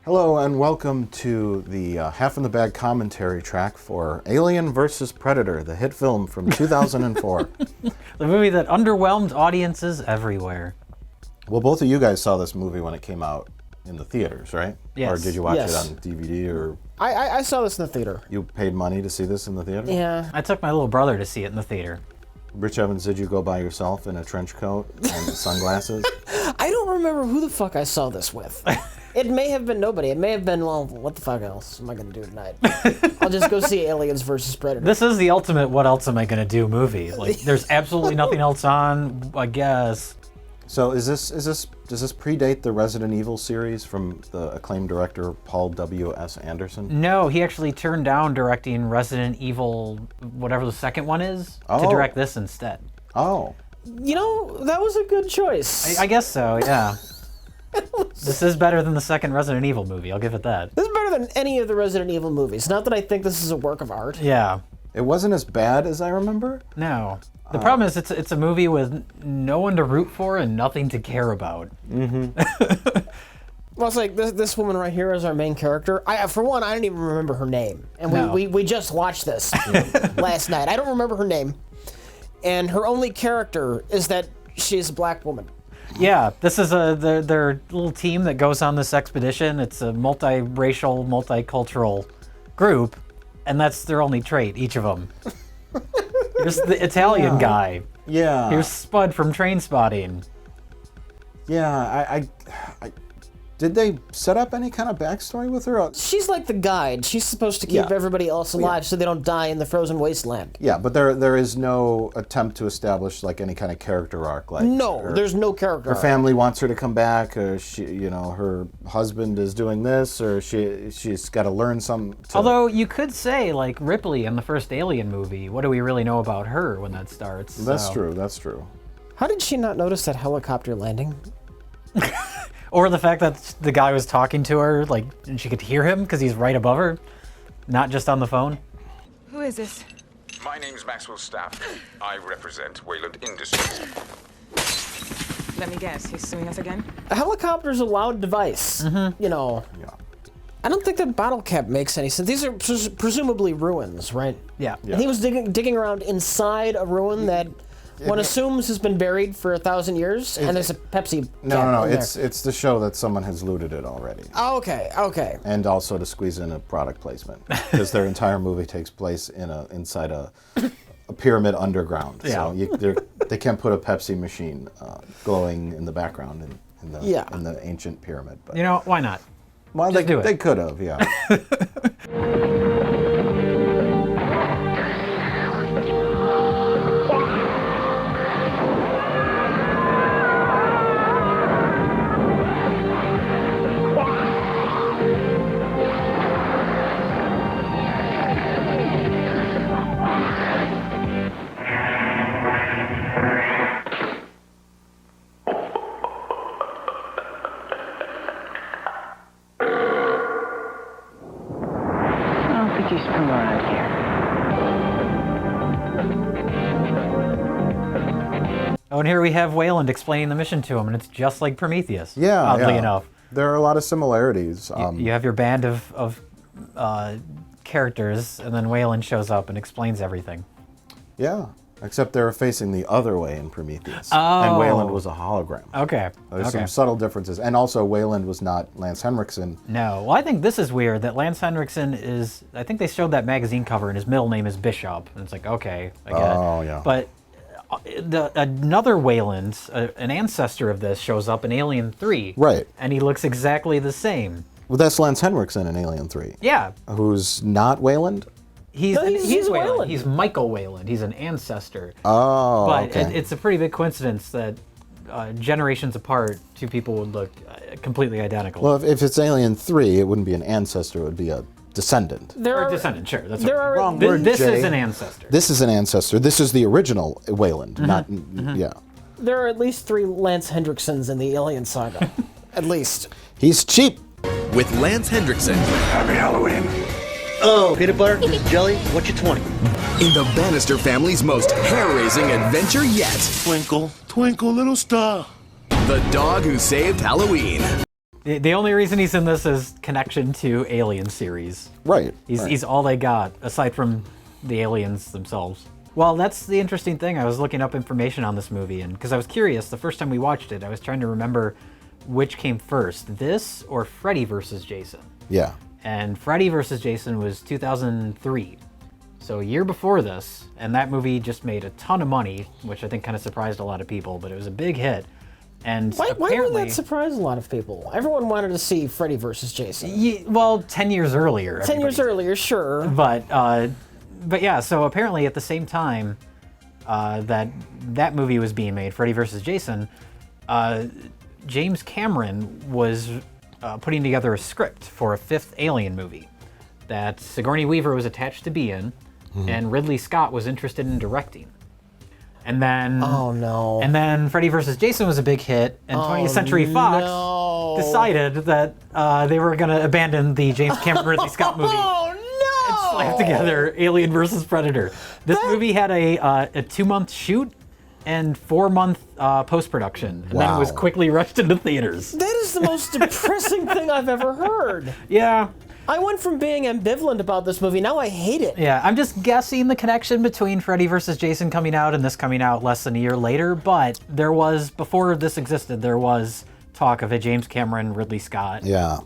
Hello and welcome to the Half in the Bag commentary track for Alien vs. Predator, the hit film from 2004. The movie that underwhelmed audiences everywhere. Well, both of you guys saw this movie when it came out in the theaters, right? Yes. Or did you watch Yes. it on DVD, or I saw this in the theater. you paid money to see this in the theater? Yeah. I took my little brother to see it in the theater. Rich Evans, did you go by yourself in a trench coat and sunglasses? I don't remember who the fuck I saw this with. It may have been nobody. It may have been, well, what the fuck else am I going to do tonight? I'll just go see Aliens vs. Predator. This is the ultimate what else am I gonna do movie. Like, there's absolutely nothing else on, I guess. So does this predate the Resident Evil series from the acclaimed director Paul W.S. Anderson? No, he actually turned down directing Resident Evil, whatever the second one is, to Oh. direct this instead. Oh. You know, that was a good choice. I guess so, yeah. This is better than the second Resident Evil movie, I'll give it that. This is better than any of the Resident Evil movies. Not that I think this is a work of art. Yeah. It wasn't as bad as I remember? No. The problem is it's a movie with no one to root for and nothing to care about. Well, it's like this woman right here is our main character. For one, I don't even remember her name. And No. we just watched this last night. I don't remember her name. And her only character is that she's a black woman. Yeah, this is their little team that goes on this expedition. It's a multiracial, multicultural group, and that's their only trait, each of them. Here's the Italian guy. Yeah. Here's Spud from Trainspotting. Yeah, I did they set up any kind of backstory with her? She's like the guide. She's supposed to keep Yeah. everybody else alive so they don't die in the frozen wasteland. Yeah, but there is no attempt to establish like any kind of character arc. Like No, there's no character. her arc. family wants her to come back, or her husband is doing this, or she's got to learn some. Although you could say, like Ripley in the first Alien movie, what do we really know about her when that starts? That's So- true. That's true. How did she not notice that helicopter landing? Or the fact that the guy was talking to her, like, and she could hear him because he's right above her, not just on the phone. Who is this? My name's Maxwell Staff. I represent Wayland Industries. Let me guess, he's suing us again? A helicopter's a loud device. You know. Yeah. I don't think that bottle cap makes any sense. These are presumably ruins, right? Yeah. And he was digging around inside a ruin that one assumes has been buried for 1,000 years, and there's a Pepsi cap No. in there. It's to show that someone has looted it already, Oh, okay. and also to squeeze in a product placement because their entire movie takes place inside a pyramid underground. Yeah. So they can't put a Pepsi machine glowing in the background in the ancient pyramid. But You know, why not? well, just do it. they could have, yeah. I don't think he's from around here. Oh, and here we have Wayland explaining the mission to him, and it's just like Prometheus. Yeah, Oddly yeah. enough. There are a lot of similarities. You have your band of characters, and then Wayland shows up and explains everything. Yeah, except they're facing the other way in Prometheus. Oh. And Wayland was a hologram. Okay. There's okay. some subtle differences. And also, Wayland was not Lance Henriksen. No. Well, I think this is weird that Lance Henriksen is. I think they showed that magazine cover, and his middle name is Bishop. And it's like, okay, I get it. Oh, yeah. But another Wayland, an ancestor of this, shows up in Alien 3. Right. And he looks exactly the same. Well, that's Lance Henriksen in Alien 3. Yeah. Who's not Wayland? He's, No, he's Wayland. Wayland. He's Michael Wayland. He's an ancestor. Oh, But okay. it's a pretty big coincidence that generations apart, two people would look completely identical. Well, if it's Alien 3, it wouldn't be an ancestor, it would be a descendant. There or are, descendant, sure. That's there right. are- Wrong Th- word, This Jay. is an ancestor. This is an ancestor. This is the original Wayland, not, yeah. there are at least 3 Lance Hendricksons in the Alien saga. At least. He's cheap. With Lance Hendrickson Happy Halloween. Oh, peanut butter, jelly, what's your 20? in the Bannister family's most hair-raising adventure yet. Twinkle, twinkle, little star. The dog who saved Halloween. The only reason he's in this is connection to Alien series. Right. He's all they got, aside from the aliens themselves. Well, that's the interesting thing. I was looking up information on this movie, and because I was curious, the first time we watched it, I was trying to remember which came first, this or Freddy vs. Jason. Yeah. And Freddy vs. Jason was 2003. So a year before this, and that movie just made a ton of money, which I think kind of surprised a lot of people, but it was a big hit. And Why apparently, would that surprise a lot of people? Everyone wanted to see Freddy versus Jason. well, 10 years earlier. 10 years earlier, sure. But yeah, so apparently at the same time that movie was being made, Freddy vs. Jason, James Cameron was putting together a script for a 5th Alien movie that Sigourney Weaver was attached to be in, and Ridley Scott was interested in directing. And then, Oh no. and then Freddy vs. Jason was a big hit, and 20th Century Fox no. decided that they were going to abandon the James Cameron Ridley Scott movie. Oh no! Slap together Alien vs. Predator. This movie had a 2-month shoot and 4-month post-production, and then it was Wow. quickly rushed into theaters. That is the most depressing thing I've ever heard. Yeah, I went from being ambivalent about this movie, now I hate it. yeah. I'm just guessing the connection between Freddy vs. Jason coming out and this coming out less than a year later, but there was, before this existed, there was talk of a James Cameron, Ridley Scott Yeah.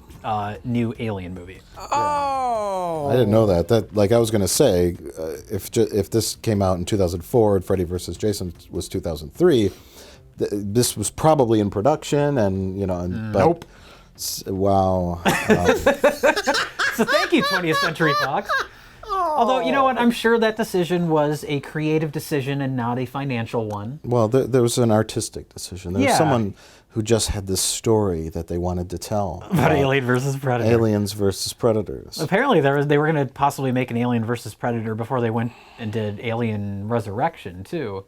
new Alien movie. I didn't know that. That, like I was going to say, if this came out in 2004 and Freddy vs. Jason was 2003, this was probably in production, and but, Nope. Wow. So thank you, 20th Century Fox. Although, you know what? I'm sure that decision was a creative decision and not a financial one. Well, there was an artistic decision. There was Yeah. someone who just had this story that they wanted to tell About Alien versus Predator. aliens versus predators. Apparently, they were going to possibly make an Alien versus Predator before they went and did Alien Resurrection, too.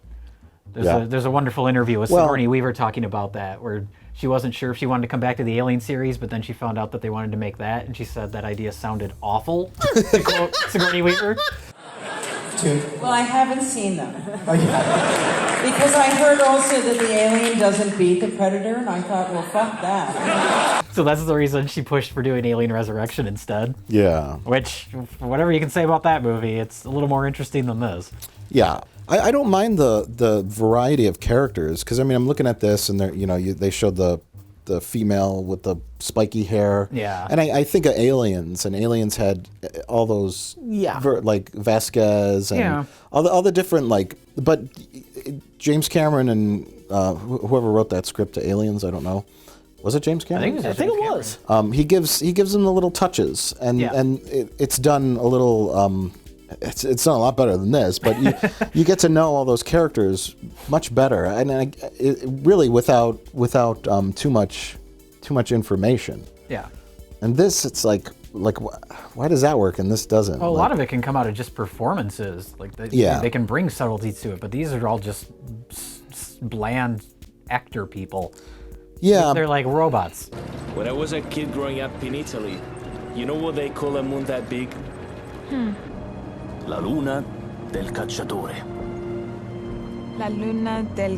There's a wonderful interview with Well- Sigourney Weaver talking about that, where she wasn't sure if she wanted to come back to the Alien series, but then she found out that they wanted to make that, and she said that idea sounded awful, to quote Sigourney Weaver. Well, I haven't seen them. Because I heard also that the alien doesn't beat the predator, and I thought, well, fuck that. So that's the reason she pushed for doing Alien Resurrection instead. Yeah. Which, whatever you can say about that movie, it's a little more interesting than this. Yeah. I don't mind the variety of characters, because I mean, I'm looking at this, and they showed the female with the spiky hair. Yeah. And I think of Aliens, and Aliens had all those like Vasquez and Yeah. all the different, like, but James Cameron and whoever wrote that script to Aliens, I don't know. Was it James Cameron? I think it was. He gives them the little touches, and it's done a little. It's done a lot better than this, but you get to know all those characters much better, and really without too much information. Yeah. And this, it's like why does that work and this doesn't? Well, a lot of it can come out of just performances. Like they can bring subtleties to it, but these are all just bland actor people. Yeah. They're like robots. When I was a kid growing up in Italy, you know what they call a moon that big? La luna del cacciatore. La luna del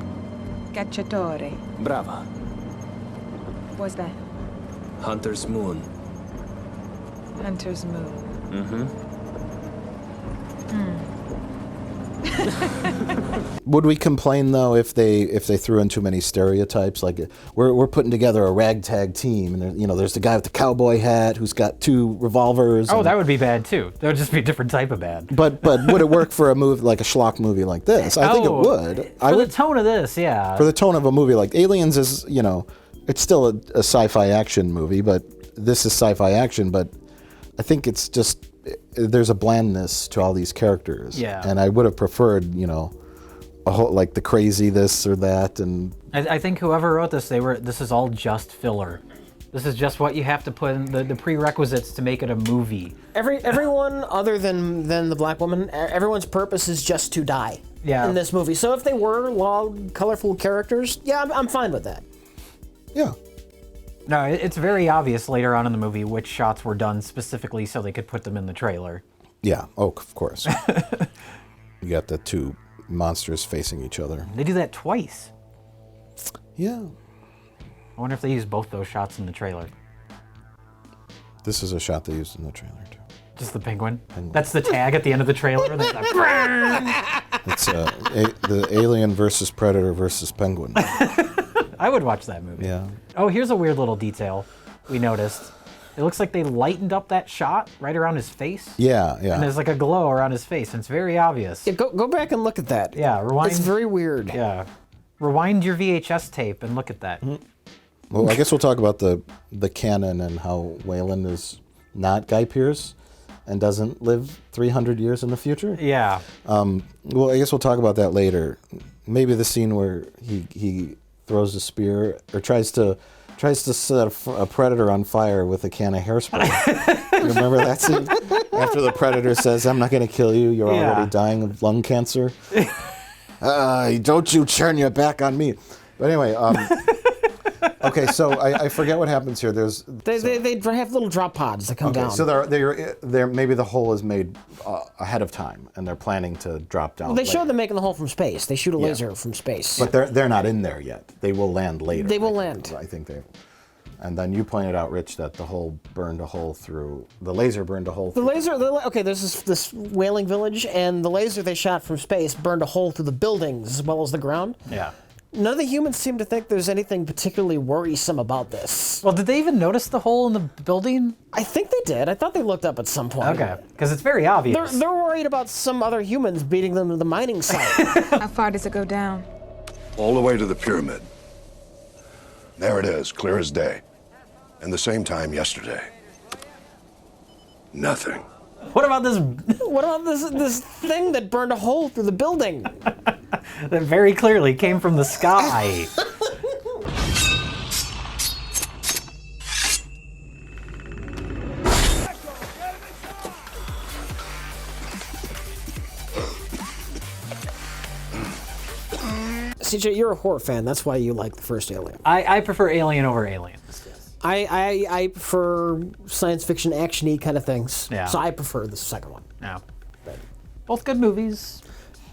cacciatore. Brava. What's that? Hunter's moon. Hunter's moon. Would we complain though if they threw in too many stereotypes? Like we're putting together a ragtag team, and there's the guy with the cowboy hat who's got 2 revolvers. Oh, that would be bad too. That would just be a different type of bad. But would it work for a movie like a schlock movie like this? I think it would. For the tone of this, yeah. For the tone of a movie like Aliens is, it's still a sci-fi action movie, but this is sci-fi action. But I think it's just there's a blandness to all these characters. Yeah. And I would have preferred, a whole, like the crazy this or that, and I think whoever wrote this, this is all just filler. This is just what you have to put in the prerequisites to make it a movie. Everyone other than the black woman, everyone's purpose is just to die. Yeah. In this movie. So if they were loud, colorful characters, yeah, I'm fine with that. yeah. No, it's very obvious later on in the movie which shots were done specifically so they could put them in the trailer. Yeah. Oh, of course. You got the 2 monsters facing each other. They do that twice. Yeah. I wonder if they use both those shots in the trailer. This is a shot they used in the trailer too. Just the penguin? That's the tag at the end of the trailer? It's the Alien versus Predator versus Penguin. I would watch that movie. Yeah. Oh, here's a weird little detail we noticed. It looks like they lightened up that shot right around his face. Yeah. And there's like a glow around his face, and it's very obvious. Yeah, go back and look at that. Yeah, rewind. It's very weird. Yeah. Rewind your VHS tape and look at that. Well, I guess we'll talk about the canon and how Wayland is not Guy Pearce and doesn't live 300 years in the future. Yeah. Well, I guess we'll talk about that later. Maybe the scene where he throws a spear or tries to set a predator on fire with a can of hairspray. You remember that scene? After the predator says, "I'm not going to kill you. You're already dying of lung cancer." Don't you turn your back on me. But anyway, okay, so I forget what happens here. They have little drop pods that come down. So they're maybe the hole is made ahead of time, and they're planning to drop down. Well, they later. show them making the hole from space. They shoot a laser from space. But they're not in there yet. They will land later. They will land. I think they. And then you pointed out, Rich, that the laser burned a hole through. There's this whaling village, and the laser they shot from space burned a hole through the buildings as well as the ground. Yeah. None of the humans seem to think there's anything particularly worrisome about this. Well, did they even notice the hole in the building? I think they did. I thought they looked up at some point. Okay, because it's very obvious. They're worried about some other humans beating them to the mining site. How far does it go down? All the way to the pyramid. There it is, clear as day. And the same time yesterday. Nothing. What about this? What about this thing that burned a hole through the building? That very clearly came from the sky. CJ, you're a horror fan. That's why you like the first Alien. I prefer Alien over Aliens. I prefer science fiction action-y kind of things. Yeah. So I prefer the second one. Yeah. Both good movies.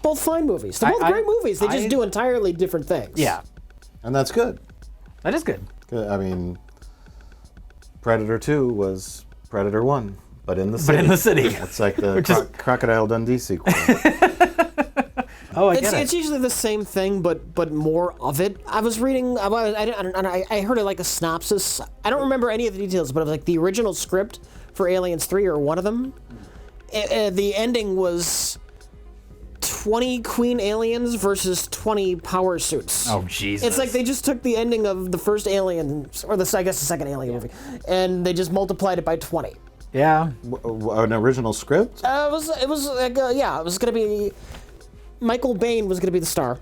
Both fine movies. They're both great movies. They just do entirely different things. Yeah. And that's good. That is good. I mean, Predator 2 was Predator 1, but in the city. But in the city. It's like the Crocodile Dundee sequel. Oh, I get it. It's usually the same thing, but more of it. I was reading. I heard like a synopsis. I don't remember any of the details, but it was like the original script for Aliens 3 or one of them. The ending was 20 queen aliens versus 20 power suits. Oh, Jesus. It's like they just took the ending of the first Alien, or the second Alien movie, and they just multiplied it by 20. Yeah. An original script? It was like it was gonna be Michael Bain was gonna be the star.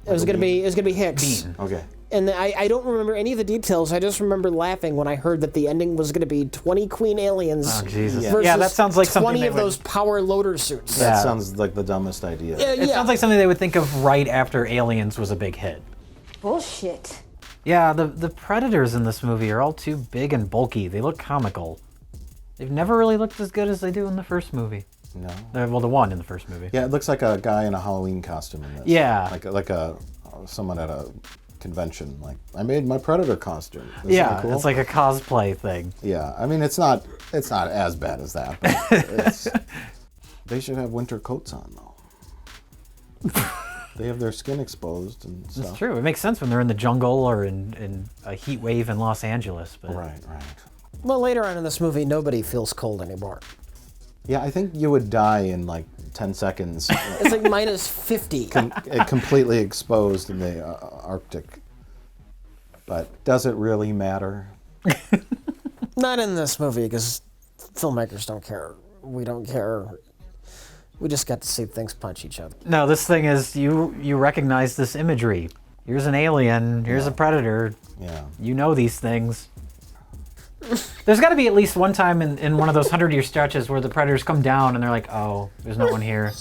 It was gonna be Hicks. Bean. Okay. And I don't remember any of the details. I just remember laughing when I heard that the ending was going to be 20 queen aliens. Oh, Jesus. Versus Yeah, that sounds like 20 something of those power loader suits. That sounds like the dumbest idea. It sounds like something they would think of right after Aliens was a big hit. Bullshit. Yeah, the predators in this movie are all too big and bulky. They look comical. They've never really looked as good as they do in the first movie. No. Well, the one in the first movie. Yeah, it looks like a guy in a Halloween costume in this. Yeah. Like someone at a convention, like, I made my Predator costume. Isn't Yeah, that cool? it's like a cosplay thing. Yeah, I mean, it's not as bad as that. But they should have winter coats on, though. They have their skin exposed and stuff. It's true. It makes sense when they're in the jungle or in a heat wave in Los Angeles. But Right. Well, later on in this movie, nobody feels cold anymore. Yeah, I think you would die in like 10 seconds. It's like minus 50. Completely exposed in the Arctic. But does it really matter? Not in this movie, because filmmakers don't care. We don't care. We just got to see things punch each other. no, this thing is you recognize this imagery. Here's an alien. Here's a predator. Yeah. You know these things. There's got to be at least one time in one of those 100-year stretches where the predators come down and they're like, oh, there's no one here.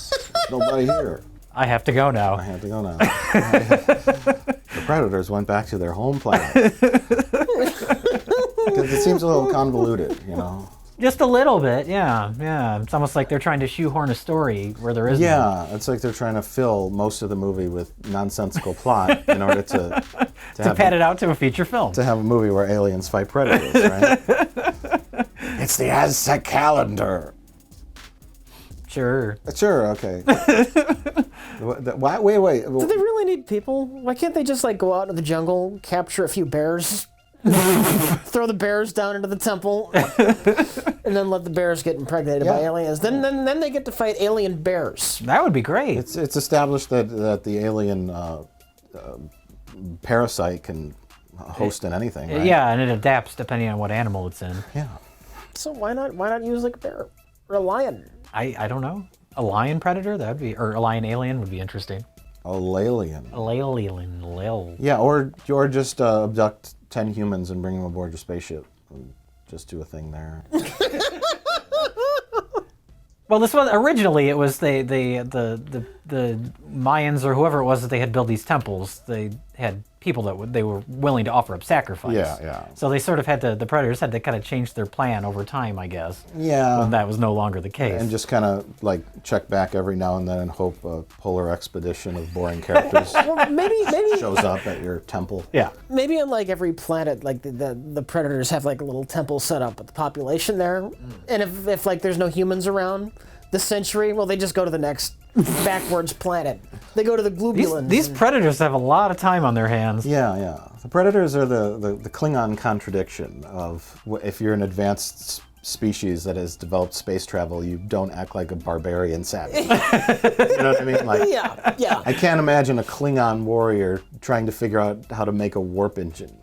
Nobody here. I have to go now. I have to go now. The predators went back to their home planet. Because it seems a little convoluted, you know? Just a little bit, yeah. It's almost like they're trying to shoehorn a story where there isn't. Yeah, it's like they're trying to fill most of the movie with nonsensical plot in order to pad it out to a feature film. To have a movie where aliens fight predators, right? It's the Aztec calendar. Sure. Sure, okay. Wait. Do they really need people? Why can't they just like go out into the jungle, capture a few bears, throw the bears down into the temple, and then let the bears get impregnated by aliens? Then they get to fight alien bears. That would be great. It's established that the alien parasite can host in anything, right? Yeah, and it adapts depending on what animal it's in. Yeah. So why not use like a bear or a lion? I don't know. A lion predator? That would be, or a lion alien would be interesting. A alien. Yeah, or just abduct 10 humans and bring them aboard your spaceship. And just do a thing there. Well, this was originally it was the Mayans or whoever it was that they had built these temples. They had people that they were willing to offer up sacrifice. Yeah. So they sort of had to, the predators had to kind of change their plan over time, I guess. Yeah. When that was no longer the case. And just kind of like check back every now and then and hope a polar expedition of boring characters maybe shows up at your temple. Yeah. Maybe on like every planet, like the predators have like a little temple set up with the population there, and if like there's no humans around this century, well, they just go to the next backwards planet. They go to the globulins. These predators have a lot of time on their hands. Yeah. The predators are the Klingon contradiction of if you're an advanced species that has developed space travel, you don't act like a barbarian savage. You know what I mean? Like, yeah. I can't imagine a Klingon warrior trying to figure out how to make a warp engine.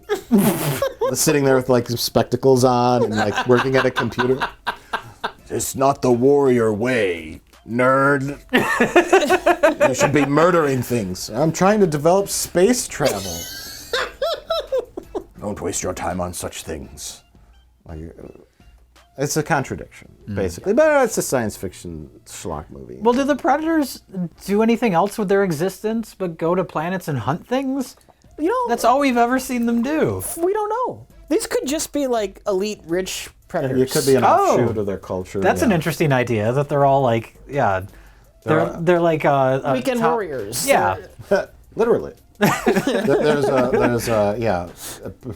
Sitting there with like spectacles on and like working at a computer. It's not the warrior way, nerd. You should be murdering things. I'm trying to develop space travel. Don't waste your time on such things. Like, it's a contradiction, basically. But it's a science fiction schlock movie. Well, do the predators do anything else with their existence but go to planets and hunt things? You know, that's all we've ever seen them do. We don't know. These could just be like elite rich predators. It could be an offshoot of their culture. That's an interesting idea, that they're all like, they're like weekend warriors. Yeah. Literally. there's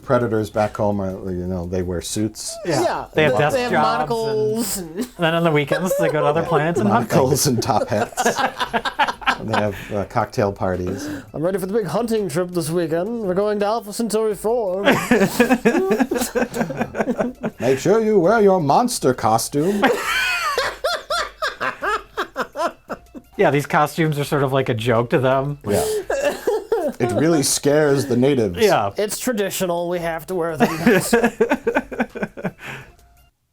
predators back home. They wear suits. Yeah. They have desk jobs. Monocles. And then on the weekends they go to other planets and hunt monocles and top hats. And they have cocktail parties. I'm ready for the big hunting trip this weekend. We're going to Alpha Centauri 4. Make sure you wear your monster costume. Yeah, these costumes are sort of like a joke to them. Yeah. It really scares the natives. Yeah. It's traditional. We have to wear them.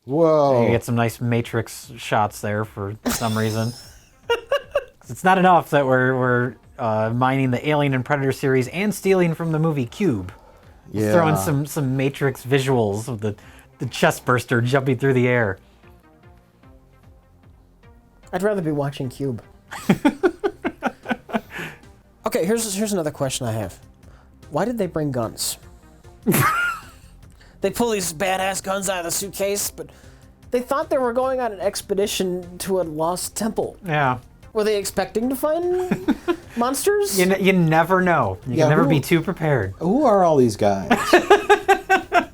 Whoa. You get some nice Matrix shots there for some reason. It's not enough that we're mining the Alien and Predator series and stealing from the movie Cube. Yeah. Throwing some Matrix visuals of the chest burster jumping through the air. I'd rather be watching Cube. Okay, here's another question I have. Why did they bring guns? They pull these badass guns out of the suitcase, but they thought they were going on an expedition to a lost temple. Yeah. Were they expecting to find monsters? You never know. You can never be too prepared. Who are all these guys?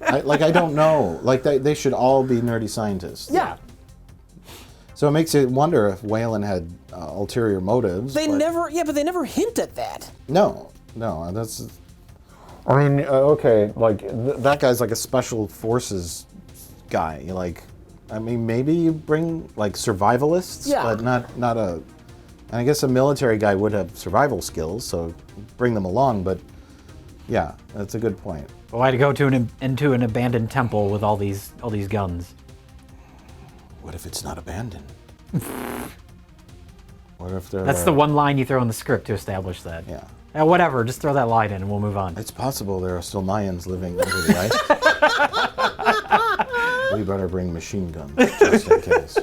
I don't know. Like, they should all be nerdy scientists. Yeah. So it makes you wonder if Whalen had ulterior motives. They never hint at that. No, that's. I mean, okay, like that guy's like a special forces guy. Like, I mean, maybe you bring like survivalists, but not a. I guess a military guy would have survival skills, so bring them along. But yeah, that's a good point. Why to go to into an abandoned temple with all these guns? What if it's not abandoned? What if they're That's the one line you throw in the script to establish that. Yeah. Whatever, just throw that line in and we'll move on. It's possible there are still Mayans living under the ice. We better bring machine guns, just in case.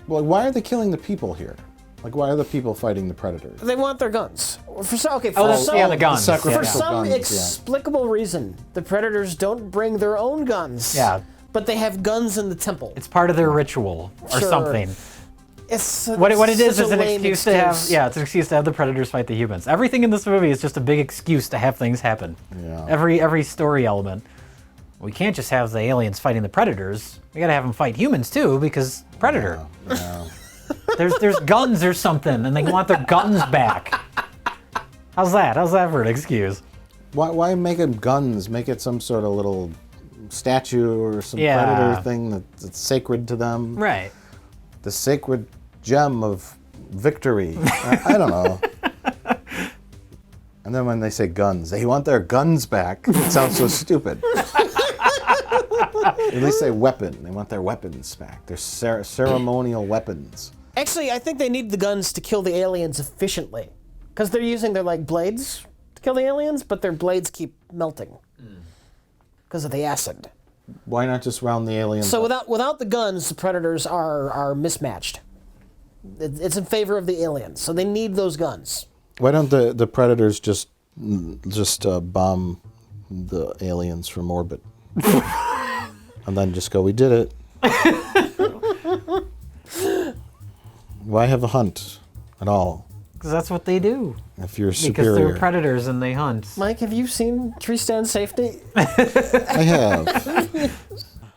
Well, why are they killing the people here? Like, why are the people fighting the predators? They want their guns. For some the guns. For some inexplicable reason, the predators don't bring their own guns. Yeah. But they have guns in the temple. It's part of their ritual or something. It's what it is an excuse to have. Yeah, it's an excuse to have the predators fight the humans. Everything in this movie is just a big excuse to have things happen. Yeah. Every story element. we can't just have the aliens fighting the predators. We gotta have them fight humans too, because predator. Yeah. There's guns or something, and they want their guns back. How's that? How's that for an excuse? Why make it guns? Make it some sort of little statue or some predator thing that's sacred to them. Right. The sacred gem of victory. I don't know. And then when they say guns, they want their guns back. It sounds so stupid. At least say weapon. They want their weapons back. Their ceremonial weapons. Actually, I think they need the guns to kill the aliens efficiently. Because they're using their, like, blades to kill the aliens, but their blades keep melting. Because of the acid. Why not just round the aliens So up? without the guns, the predators are mismatched. It's in favor of the aliens, so they need those guns. Why don't the predators just bomb the aliens from orbit? And then just go, we did it. Why have a hunt at all? Because that's what they do. If you're superior. Because they're predators and they hunt. Mike, have you seen Tree Stand Safety? I have.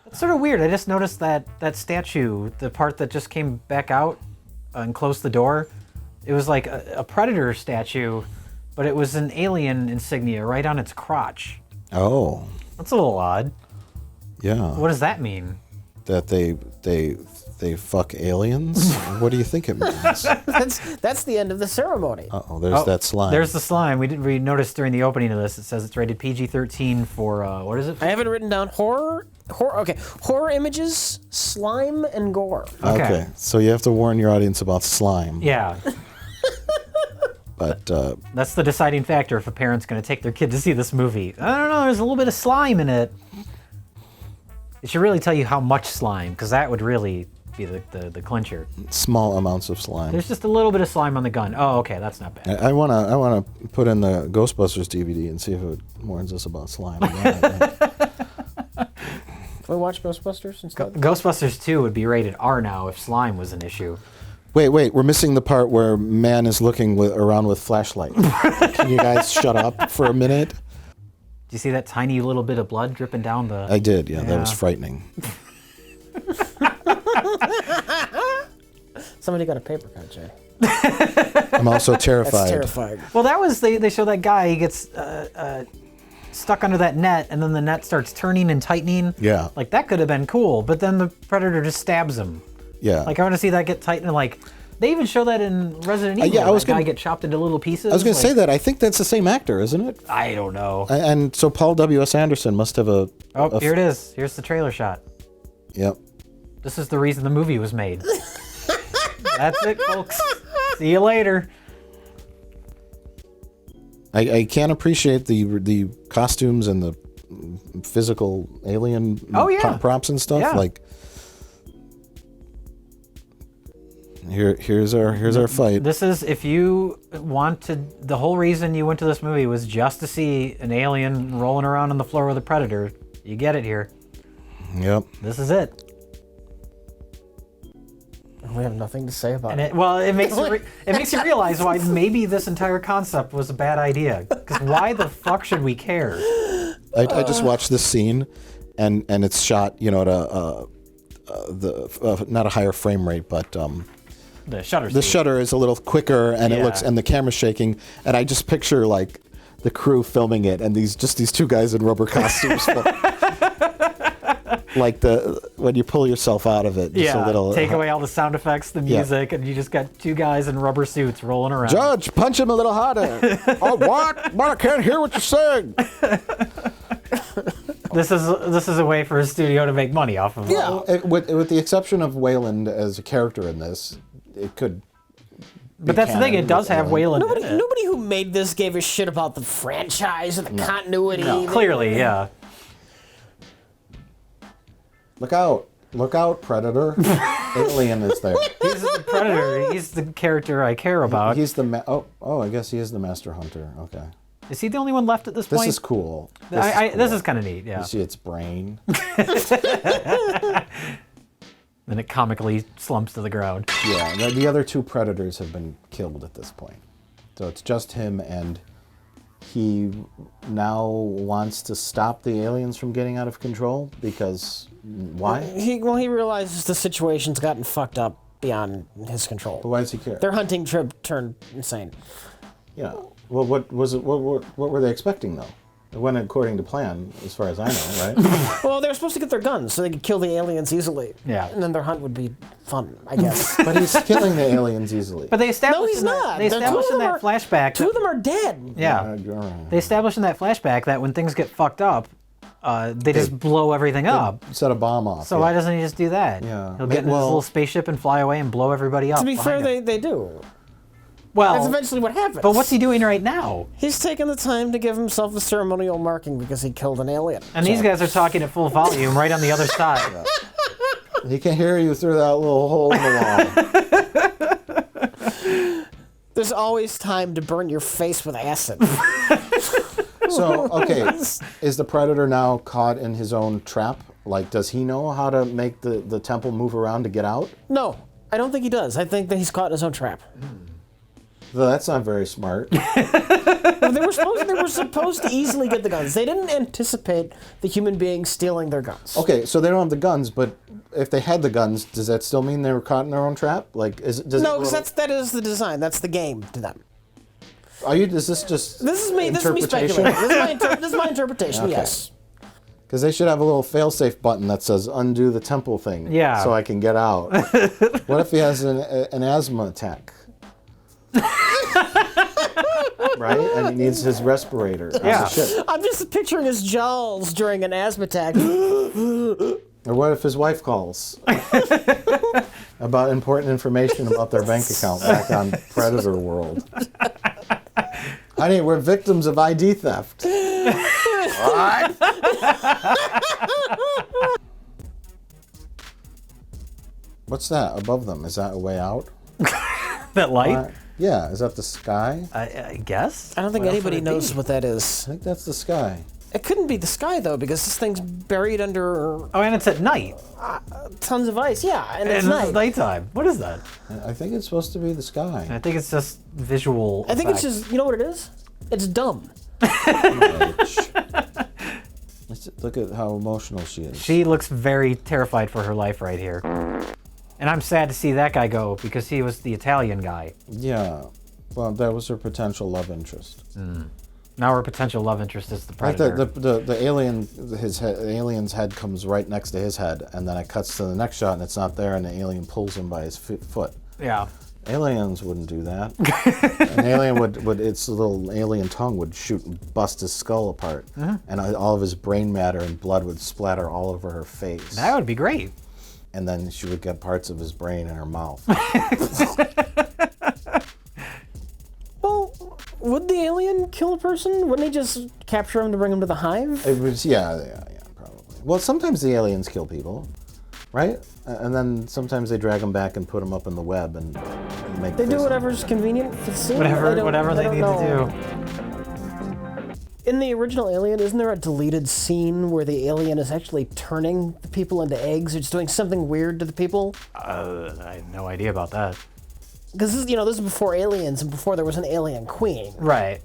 It's sort of weird. I just noticed that statue, the part that just came back out and closed the door, it was like a predator statue, but it was an alien insignia right on its crotch. Oh. That's a little odd. Yeah. What does that mean? That they fuck aliens? What do you think it means? That's the end of the ceremony. Uh-oh, there's that slime. There's the slime. We noticed during the opening of this, it says it's rated PG-13 for, what is it? I have it written down, horror images, slime, and gore. Okay, so you have to warn your audience about slime. Yeah. But that's the deciding factor if a parent's going to take their kid to see this movie. I don't know, there's a little bit of slime in it. It should really tell you how much slime, because that would really be the clincher. Small amounts of slime. There's just a little bit of slime on the gun. Oh, okay, that's not bad. I wanna put in the Ghostbusters DVD and see if it warns us about slime. Can we watch Ghostbusters instead? Ghostbusters 2 would be rated R now if slime was an issue. Wait, we're missing the part where man is looking around with flashlight. Can you guys shut up for a minute? Do you see that tiny little bit of blood dripping down the... I did, yeah. That was frightening. Somebody got a paper cut, Jay. I'm also terrified. That's terrifying. Well, that was, they show that guy, he gets stuck under that net, and then the net starts turning and tightening. Yeah. Like, that could have been cool, but then the predator just stabs him. Yeah. Like, I want to see that get tightened, like... They even show that in Resident Evil. Yeah, I was guy get chopped into little pieces. I was going to say that. I think that's the same actor, isn't it? I don't know. And so Paul W.S. Anderson must have a... Oh, here it is. Here's the trailer shot. Yep. This is the reason the movie was made. That's it, folks. See you later. I can't appreciate the costumes and the physical alien props and stuff. Yeah. Like... Here's our fight. This is, if you want to, the whole reason you went to this movie was just to see an alien rolling around on the floor with a predator. You get it here. Yep. This is it. We have nothing to say about it. Well, it makes you realize why maybe this entire concept was a bad idea. Because why the fuck should we care? I just watched this scene, and it's shot, you know, at not a higher frame rate, but the shutter. The shutter is a little quicker, and it looks, and the camera's shaking, and I just picture like the crew filming it, and these two guys in rubber costumes, like when you pull yourself out of it. Just a little, take away all the sound effects, the music, and you just got two guys in rubber suits rolling around. Judge, punch him a little harder. Oh, what? I can't hear what you're saying. This is a way for a studio to make money off of it. Yeah, with the exception of Wayland as a character in this, it could. But that's the thing; it does have Wayland. Nobody who made this gave a shit about the franchise or the continuity. No, clearly, yeah. Look out, Predator! Alien is there. He's the Predator. He's the character I care about. He's the I guess he is the Master Hunter. Okay. Is he the only one left at this point? This is cool. This is kind of neat, yeah. You see its brain. Then it comically slumps to the ground. Yeah, the other two predators have been killed at this point. So it's just him and he now wants to stop the aliens from getting out of control because why? He realizes the situation's gotten fucked up beyond his control. But why does he care? Their hunting trip turned insane. Yeah. Well, what was it? What were they expecting though? It went according to plan, as far as I know, right? Well, they were supposed to get their guns so they could kill the aliens easily. Yeah. And then their hunt would be fun, I guess. But he's killing the aliens easily. But they established. No, he's not. They established in that flashback. Two of them are dead. Yeah. They established in that flashback that when things get fucked up, they just blow everything up. Set a bomb off. So why doesn't he just do that? Yeah. He'll get in his little spaceship and fly away and blow everybody up. To be fair, they do. Well, that's eventually what happens. But what's he doing right now? He's taking the time to give himself a ceremonial marking because he killed an alien. And these guys are talking at full volume right on the other side. He can hear you through that little hole in the wall. There's always time to burn your face with acid. So, okay, is the Predator now caught in his own trap? Like, does he know how to make the temple move around to get out? No, I don't think he does. I think that he's caught in his own trap. Well, that's not very smart. Well, they were supposed to easily get the guns. They didn't anticipate the human beings stealing their guns. Okay, so they don't have the guns, but if they had the guns, does that still mean they were caught in their own trap? Like, No, because that is the design. That's the game to them. Is this just This is me speculating. This is my interpretation. Okay. Yes. Because they should have a little fail-safe button that says undo the temple thing. Yeah. So I can get out. What if he has an asthma attack? Right? And he needs his respirator. Yeah. I'm just picturing his jaws during an asthma attack. Or what if his wife calls about important information about their bank account back on Predator World? Honey, we're victims of ID theft. What? What's that above them? Is that a way out? That light? Yeah, is that the sky? I guess. I don't think anybody knows what that is. I think that's the sky. It couldn't be the sky, though, because this thing's buried under... Oh, and it's at night. Tons of ice, yeah, and it's it's nighttime. What is that? I think it's supposed to be the sky. I think it's just visual I think effect. it's just, you know what it is? It's dumb. Look at how emotional she is. She looks very terrified for her life right here. And I'm sad to see that guy go because he was the Italian guy. Yeah. Well, that was her potential love interest. Now her potential love interest is the Predator. Like the alien, the alien's head comes right next to his head, and then it cuts to the next shot, and it's not there, and the alien pulls him by his foot. Yeah. Aliens wouldn't do that. An alien would its little alien tongue would shoot and bust his skull apart, and all of his brain matter and blood would splatter all over her face. That would be great. And then she would get parts of his brain in her mouth. Well, would the alien kill a person? Wouldn't he just capture him to bring him to the hive? It was, yeah, probably. Well, sometimes the aliens kill people, right? And then sometimes they drag them back and put them up in the web and make. They do whatever's convenient for the scene. Whatever they need to do. In the original Alien, isn't there a deleted scene where the alien is actually turning the people into eggs? It's doing something weird to the people? I have no idea about that. Because this is before Aliens and before there was an alien queen. Right.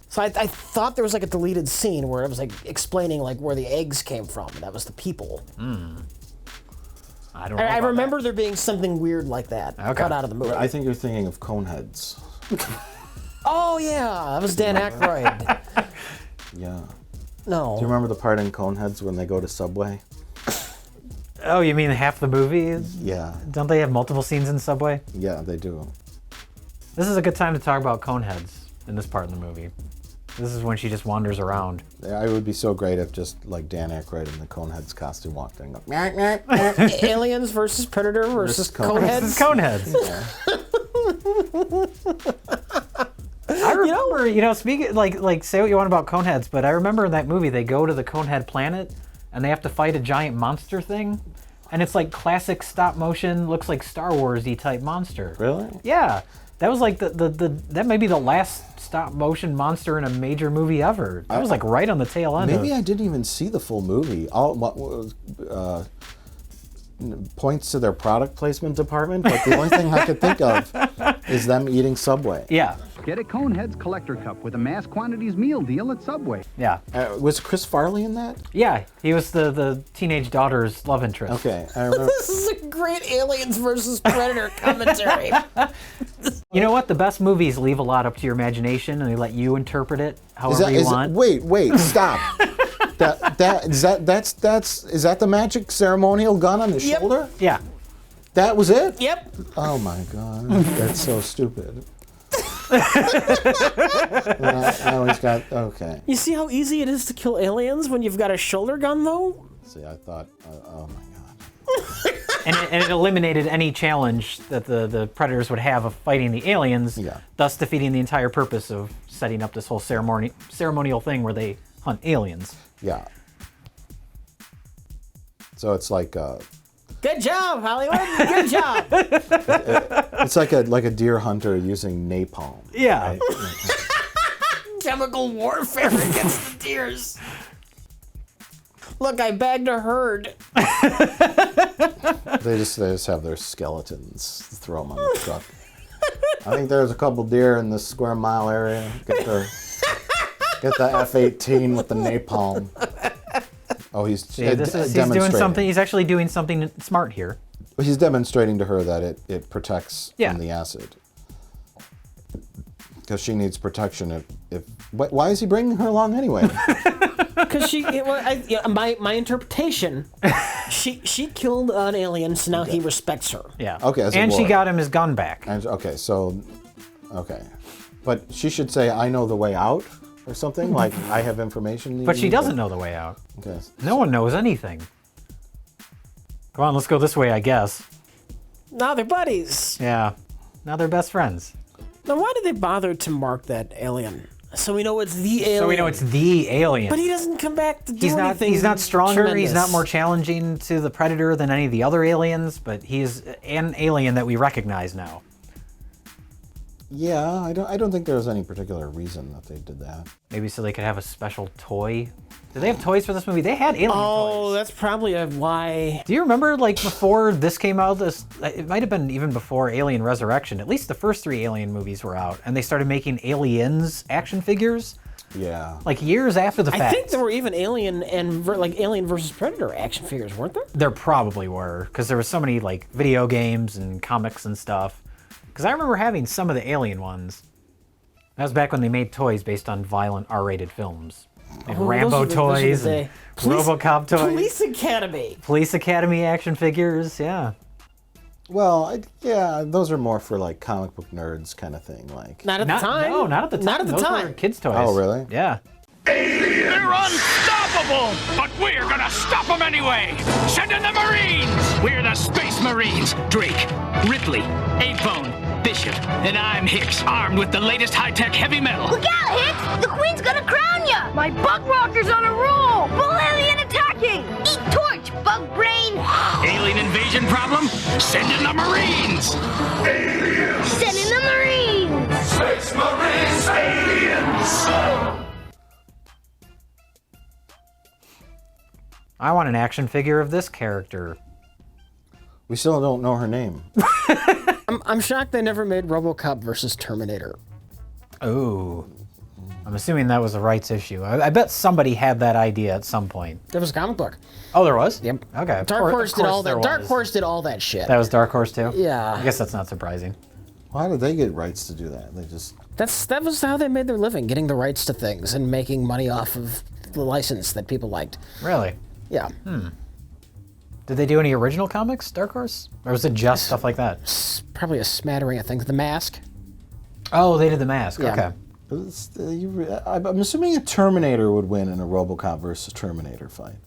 So I thought there was like a deleted scene where it was like explaining like where the eggs came from. That was the people. I don't know. I remember there being something weird like that cut out of the movie. I think you're thinking of Coneheads. Oh yeah, that was Dan Aykroyd. Yeah. No. Do you remember the part in Coneheads when they go to Subway? Oh, you mean half the movie? Yeah. Don't they have multiple scenes in Subway? Yeah, they do. This is a good time to talk about Coneheads in this part of the movie. This is when she just wanders around. It would be so great if just like Dan Aykroyd in the Coneheads costume walked in. Aliens versus Predator versus Coneheads. I remember, speaking like say what you want about Coneheads, but I remember in that movie they go to the Conehead planet and they have to fight a giant monster thing, and it's like classic stop motion, looks like Star Wars-y type monster. Really? Yeah, that was like that may be the last stop motion monster in a major movie ever. That was like right on the tail end. Maybe I didn't even see the full movie. Points to their product placement department, but the only thing I could think of is them eating Subway. Yeah. Get a Coneheads collector cup with a mass quantities meal deal at Subway. Yeah. Was Chris Farley in that? Yeah, he was the teenage daughter's love interest. Okay, I remember. This is a great Aliens versus Predator commentary. You know what? The best movies leave a lot up to your imagination, and they let you interpret it however you want. Wait, stop. Is that the magic ceremonial gun on his shoulder? Yeah. That was it? Yep. Oh my god, that's so stupid. I always got okay. You see how easy it is to kill aliens when you've got a shoulder gun, though? See, I thought, oh my god. And it eliminated any challenge that the Predators would have of fighting the aliens, thus defeating the entire purpose of setting up this whole ceremonial thing where they hunt aliens. Yeah. So it's like good job, Hollywood. Good job. It's like a deer hunter using napalm. Yeah. Right? Chemical warfare against deers. Look, I bagged a herd. They just have their skeletons, throw them on the truck. I think there's a couple deer in this square mile area. Get the F-18 with the napalm. Oh, he's doing something. He's actually doing something smart here. He's demonstrating to her that it protects from the acid. Because she needs protection. Why is he bringing her along anyway? Because my interpretation, she killed an alien, so now he respects her. Yeah. Okay. And she got him his gun back. Okay. But she should say, "I know the way out," or something like, "I have information." But she doesn't know the way out. Okay. No one knows anything. Come on, let's go this way, I guess. Now they're buddies. Yeah. Now they're best friends. Now, why did they bother to mark that alien? So we know it's the alien. So we know it's the alien. But he doesn't come back to do anything. He's not stronger. Tremendous. He's not more challenging to the Predator than any of the other aliens, but he's an alien that we recognize now. Yeah, I don't think there was any particular reason that they did that. Maybe so they could have a special toy. Did they have toys for this movie? They had alien toys. Oh, that's probably why. Do you remember, like, before this came out, it might have been even before Alien Resurrection, at least the first 3 Alien movies were out, and they started making Aliens action figures? Yeah. Like, years after the fact. I think there were even Alien and Alien versus Predator action figures, weren't there? There probably were, because there were so many, like, video games and comics and stuff. Because I remember having some of the Alien ones. That was back when they made toys based on violent R-rated films. Like Rambo toys and RoboCop toys. Police Academy action figures, yeah. Well, those are more for like comic book nerds kind of thing. Like Not at the time. No, not at the time. Not at the Those time. were kids' toys. Oh, really? Yeah. They're unstoppable! But we're gonna stop them anyway! Send in the Marines! We're the Space Marines! Drake, Ripley, 8-Bone, Bishop, and I'm Hicks, armed with the latest high-tech heavy metal. Look out, Hicks! The Queen's gonna crown ya! My bug walker's on a roll! Bull alien attacking! Eat torch, bug brain! Alien invasion problem? Send in the Marines! Aliens! Send in the Marines! Space Marines! Aliens! I want an action figure of this character. We still don't know her name. I'm shocked they never made RoboCop versus Terminator. Oh. I'm assuming that was a rights issue. I bet somebody had that idea at some point. There was a comic book. Oh, there was? Yep. Okay. Dark Horse did all that. Dark Horse did all that shit. That was Dark Horse too? Yeah. I guess that's not surprising. Why did they get rights to do that? They just... That was how they made their living, getting the rights to things and making money off of the license that people liked. Really? Yeah. Did they do any original comics, Dark Horse? Or was it just stuff like that? Probably a smattering of things. The Mask. Oh, they did The Mask. Yeah. Okay. I'm assuming a Terminator would win in a RoboCop versus Terminator fight.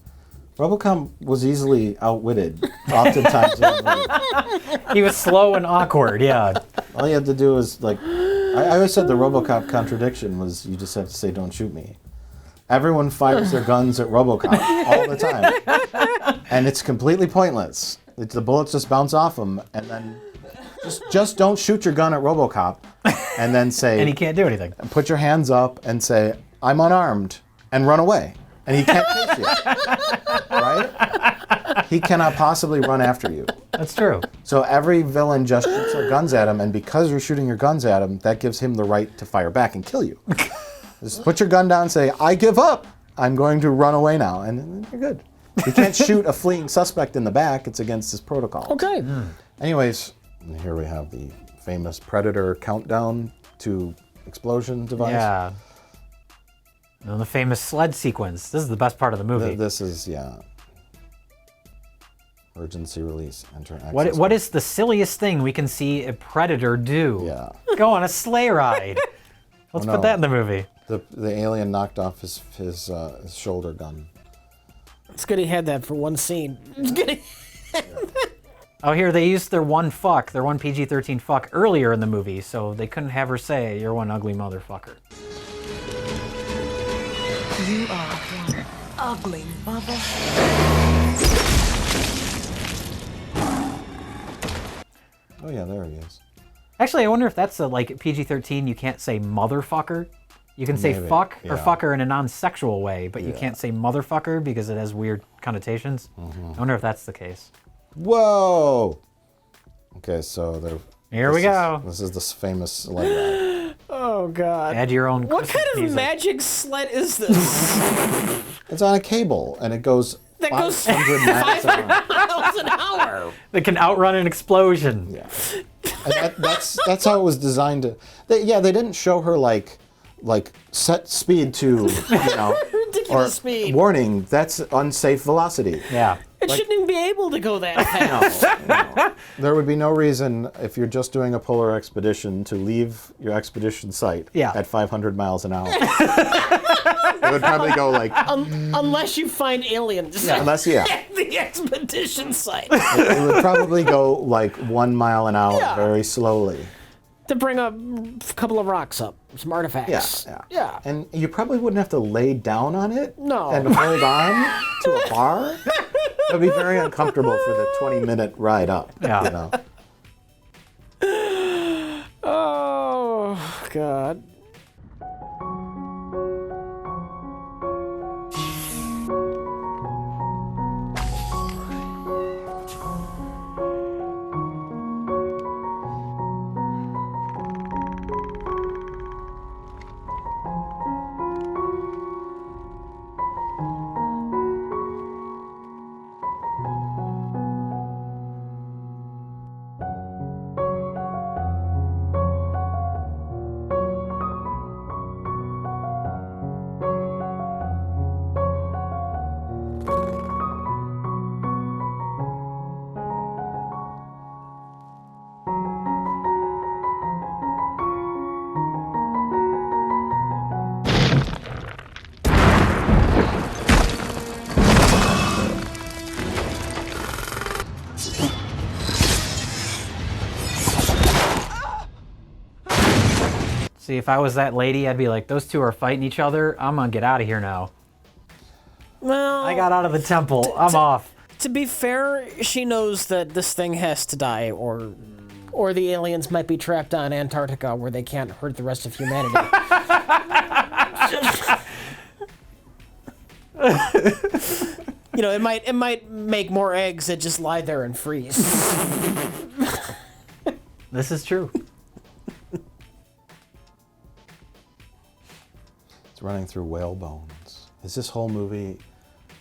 RoboCop was easily outwitted, oftentimes. He was slow and awkward, yeah. All you had to do was, like... I always said the RoboCop contradiction was you just have to say, "Don't shoot me." Everyone fires their guns at RoboCop all the time. And it's completely pointless. The bullets just bounce off him, and then just don't shoot your gun at RoboCop, and then say... And he can't do anything. Put your hands up and say, "I'm unarmed," and run away. And he can't chase you. Right? He cannot possibly run after you. That's true. So every villain just shoots their guns at him, and because you're shooting your guns at him, that gives him the right to fire back and kill you. Just put your gun down and say, I give up. I'm going to run away now, and then you're good. You can't shoot a fleeing suspect in the back. It's against his protocol. Okay. Anyways, here we have the famous Predator countdown to explosion device. Yeah. And the famous sled sequence. This is the best part of the movie. This is, emergency release. Enter access What is the silliest thing we can see a Predator do? Yeah. Go on a sleigh ride. Let's put that in the movie. The alien knocked off his shoulder gun. It's good he had that for one scene. It's good. Oh, here, they used their one PG-13 fuck earlier in the movie, so they couldn't have her say, you're one ugly motherfucker. You are one ugly mother. Oh yeah, there he is. Actually, I wonder if that's like PG-13, you can't say motherfucker. You can say fuck or fucker in a non-sexual way, but you can't say motherfucker because it has weird connotations. I wonder if that's the case. Whoa! Okay, so here we go. This is the famous sled ride. Oh, God. Add your own What kind of music. magic sled is this? It's on a cable, and it goes 500 miles an hour. That can outrun an explosion. Yeah. And that's how it was designed to... They didn't show her, like set speed to, ridiculous speed. Warning, that's unsafe velocity. Yeah. It shouldn't even be able to go that fast. No. There would be no reason, if you're just doing a polar expedition, to leave your expedition site at 500 miles an hour. It would probably go like... unless you find aliens at the expedition site. It would probably go like 1 mile an hour very slowly. To bring a couple of rocks up, some artifacts. Yeah. And you probably wouldn't have to lay down on it and hold on to a bar. It would be very uncomfortable for the 20-minute ride up. Yeah. Oh, God. See, if I was that lady, I'd be like, those two are fighting each other. I'm gonna get out of here now. Well, I got out of the temple. I'm off. To be fair, she knows that this thing has to die, or the aliens might be trapped on Antarctica where they can't hurt the rest of humanity. It might make more eggs that just lie there and freeze. This is true. It's running through whale bones. Is this whole movie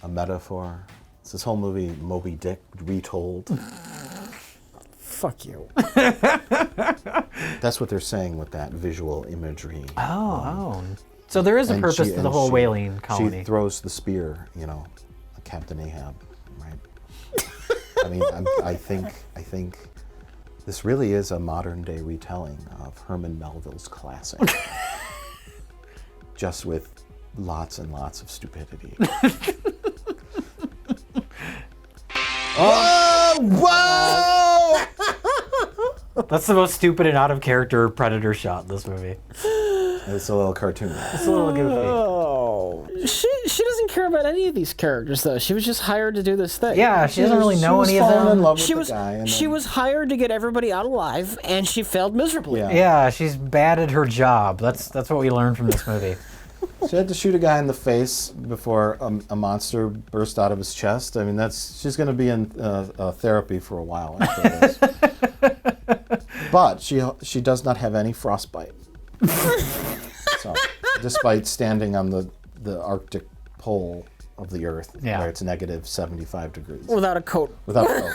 a metaphor? Is this whole movie Moby Dick retold? Fuck you. That's what they're saying with that visual imagery. Oh. So there is a purpose to the whole whaling colony. She throws the spear, Captain Ahab, right? I mean, I think this really is a modern day retelling of Herman Melville's classic. Just with lots and lots of stupidity. Whoa! That's the most stupid and out of character Predator shot in this movie. It's a little cartoon. It's a little goofy. Oh. She doesn't care about any of these characters, though. She was just hired to do this thing. Yeah, she doesn't really know any of them. In love with the guy, she was hired to get everybody out alive, and she failed miserably. Yeah, she's bad at her job. That's what we learned from this movie. She had to shoot a guy in the face before a monster burst out of his chest. I mean, she's going to be in therapy for a while after this. But she does not have any frostbite. So, despite standing on the Arctic pole of the Earth, where it's negative 75 degrees. Without a coat. Without a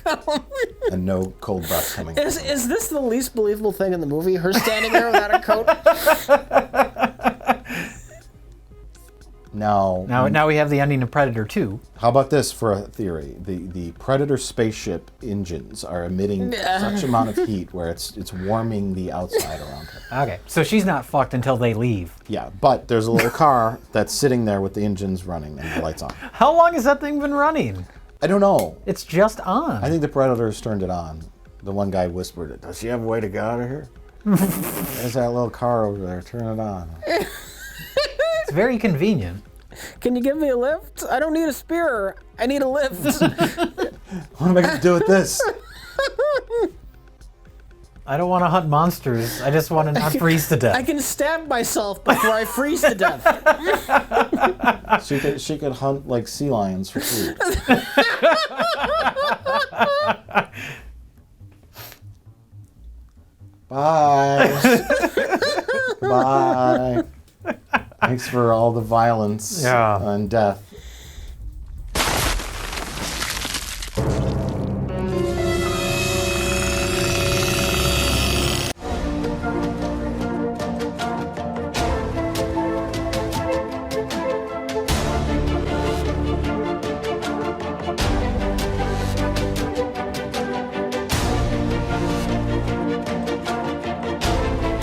coat. And no cold breath coming out. Is this the least believable thing in the movie? Her standing there without a coat? Now we have the ending of Predator 2. How about this for a theory? The Predator spaceship engines are emitting such amount of heat where it's warming the outside around her. Okay, so she's not fucked until they leave. Yeah, but there's a little car that's sitting there with the engines running and the lights on. How long has that thing been running? I don't know. It's just on. I think the Predators turned it on. The one guy whispered it. Does she have a way to get out of here? There's that little car over there. Turn it on. It's very convenient. Can you give me a lift? I don't need a spear. I need a lift. What am I going to do with this? I don't want to hunt monsters. I just want to not freeze to death. I can stab myself before I freeze to death. She could hunt like sea lions for food. Bye. Bye. Thanks for all the violence and death.